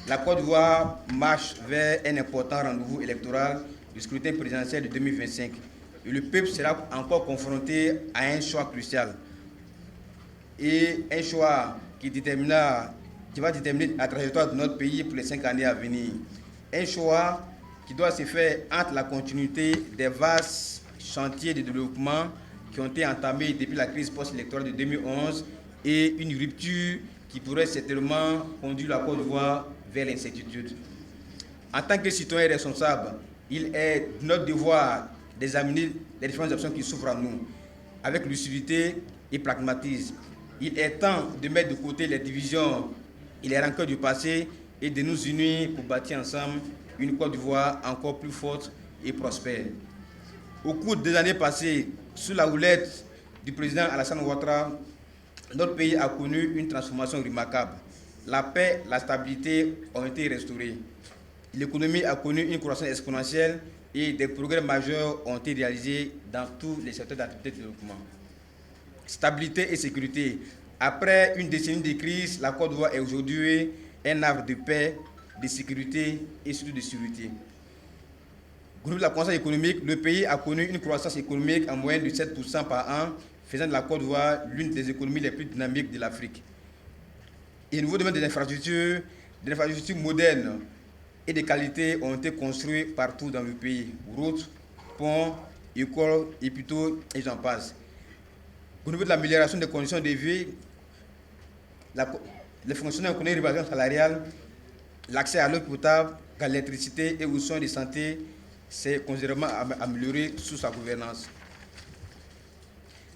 La Côte d'Ivoire marche vers un important rendez-vous électoral du scrutin présidentiel de 2025. Et le peuple sera encore confronté à un choix crucial. Et un choix qui va déterminer la trajectoire de notre pays pour les 5 années à venir. Un choix qui doit se faire entre la continuité des vastes chantiers de développement qui ont été entamés depuis la crise post-électorale de 2011 et une rupture qui pourrait certainement conduire la Côte d'Ivoire vers l'incertitude. En tant que citoyen responsable, il est notre devoir d'examiner les différentes options qui s'ouvrent à nous avec lucidité et pragmatisme. Il est temps de mettre de côté les divisions et les rancœurs du passé et de nous unir pour bâtir ensemble une Côte d'Ivoire encore plus forte et prospère. Au cours des années passées, sous la houlette du président Alassane Ouattara, notre pays a connu une transformation remarquable. La paix, la stabilité ont été restaurées. L'économie a connu une croissance exponentielle et des progrès majeurs ont été réalisés dans tous les secteurs d'activité de développement. Stabilité et sécurité. Après une décennie de crise, la Côte d'Ivoire est aujourd'hui un havre de paix, de sécurité et surtout de sûreté. Au niveau de la croissance économique, le pays a connu une croissance économique en moyenne de 7% par an, faisant de la Côte d'Ivoire l'une des économies les plus dynamiques de l'Afrique. Et au niveau des infrastructures modernes et de qualité ont été construites partout dans le pays. Routes, ponts, écoles, hôpitaux et j'en passe. Au niveau de l'amélioration des conditions de vie, les fonctionnaires connaissent une rémunération salariale, l'accès à l'eau potable, à l'électricité et aux soins de santé s'est considérablement amélioré sous sa gouvernance.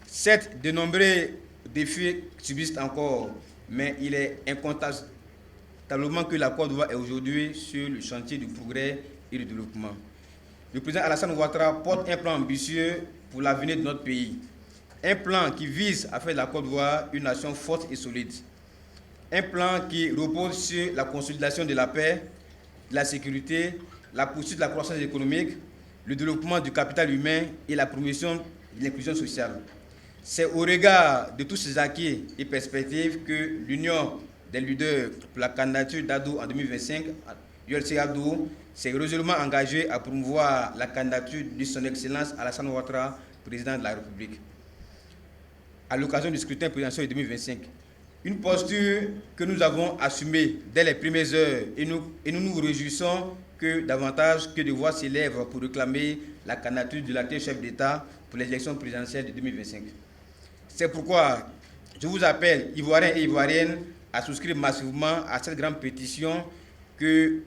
Certes, de nombreux défis subsistent encore, mais il est incontestablement que la Côte d'Ivoire est aujourd'hui sur le chantier du progrès et du développement. Le président Alassane Ouattara porte un plan ambitieux pour l'avenir de notre pays. Un plan qui vise à faire de la Côte d'Ivoire une nation forte et solide. Un plan qui repose sur la consolidation de la paix, de la sécurité, la poursuite de la croissance économique, le développement du capital humain et la promotion de l'inclusion sociale. C'est au regard de tous ces acquis et perspectives que l'Union des leaders pour la candidature d'Ado en 2025, ULC Ado, s'est résolument engagée à promouvoir la candidature de son Excellence Alassane Ouattara, président de la République, à l'occasion du scrutin présidentiel de 2025. Une posture que nous avons assumée dès les premières heures et nous nous réjouissons que davantage que de voix s'élèvent pour réclamer la candidature de l'actuel chef d'État pour les élections présidentielles de 2025. C'est pourquoi je vous appelle, Ivoiriens et Ivoiriennes, à souscrire massivement à cette grande pétition que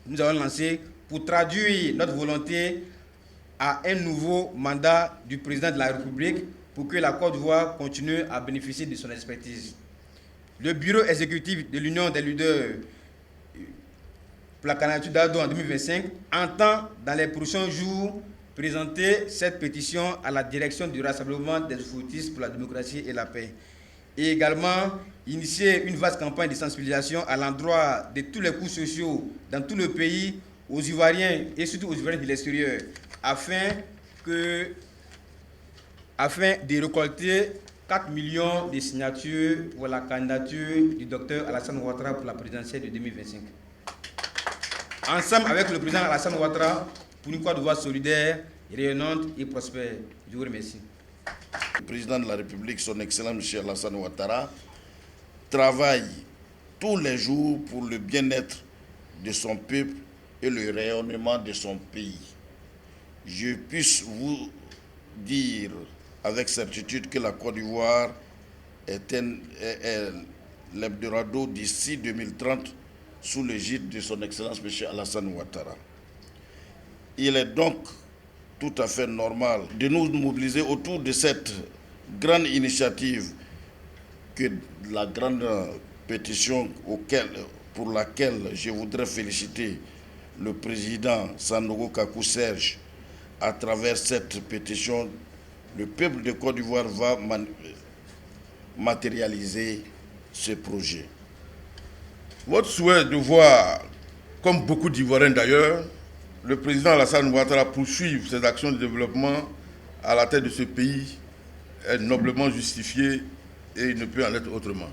nous avons lancée pour traduire notre volonté à un nouveau mandat du président de la République pour que la Côte d'Ivoire continue à bénéficier de son expertise. Le bureau exécutif de l'Union des leaders pour la candidature d'Ado en 2025 entend dans les prochains jours présenter cette pétition à la direction du Rassemblement des Fautistes pour la démocratie et la paix. Et également initier une vaste campagne de sensibilisation à l'endroit de tous les couches sociaux dans tout le pays, aux Ivoiriens et surtout aux Ivoiriens de l'extérieur, afin de récolter 4 millions de signatures pour la candidature du docteur Alassane Ouattara pour la présidentielle de 2025. Ensemble avec le président Alassane Ouattara, pour une Côte d'Ivoire solidaire, rayonnante et prospère. Je vous remercie. Le président de la République, son Excellence M. Alassane Ouattara, travaille tous les jours pour le bien-être de son peuple et le rayonnement de son pays. Je puisse vous dire avec certitude que la Côte d'Ivoire est l'Eldorado d'ici 2030 sous l'égide de son Excellence M. Alassane Ouattara. Il est donc tout à fait normal de nous mobiliser autour de cette grande initiative que la grande pétition pour laquelle je voudrais féliciter le président Sanogo Kakou Serge. À travers cette pétition, le peuple de Côte d'Ivoire va matérialiser ce projet. Votre souhait de voir, comme beaucoup d'Ivoiriens d'ailleurs, le président Alassane Ouattara poursuivre ses actions de développement à la tête de ce pays est noblement justifié et il ne peut en être autrement.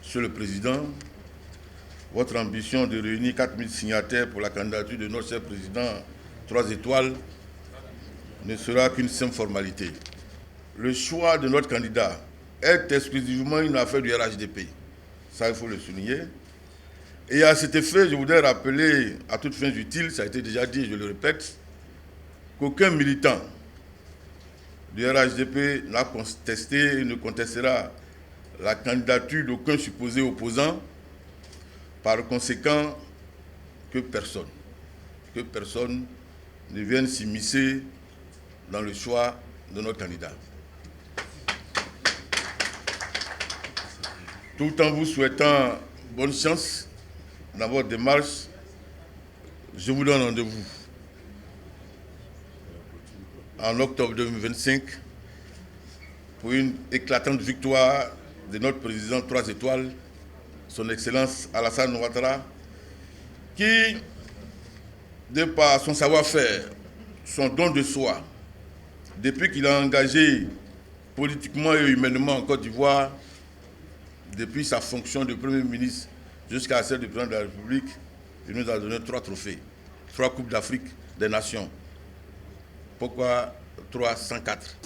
Monsieur le Président, votre ambition de réunir 4000 signataires pour la candidature de notre cher président 3 étoiles ne sera qu'une simple formalité. Le choix de notre candidat est exclusivement une affaire du RHDP. Ça, il faut le souligner. Et à cet effet, je voudrais rappeler à toutes fins utiles, ça a été déjà dit, je le répète, qu'aucun militant du RHDP n'a contesté et ne contestera la candidature d'aucun supposé opposant. Par conséquent, que personne ne vienne s'immiscer dans le choix de notre candidat. Tout en vous souhaitant bonne chance dans votre démarche, je vous donne rendez-vous en octobre 2025 pour une éclatante victoire de notre président 3 étoiles, son Excellence Alassane Ouattara, qui, de par son savoir-faire, son don de soi, depuis qu'il a engagé politiquement et humainement en Côte d'Ivoire, depuis sa fonction de Premier ministre jusqu'à celle de Président de la République, il nous a donné 3 trophées, 3 Coupes d'Afrique des Nations. Pourquoi 304 ?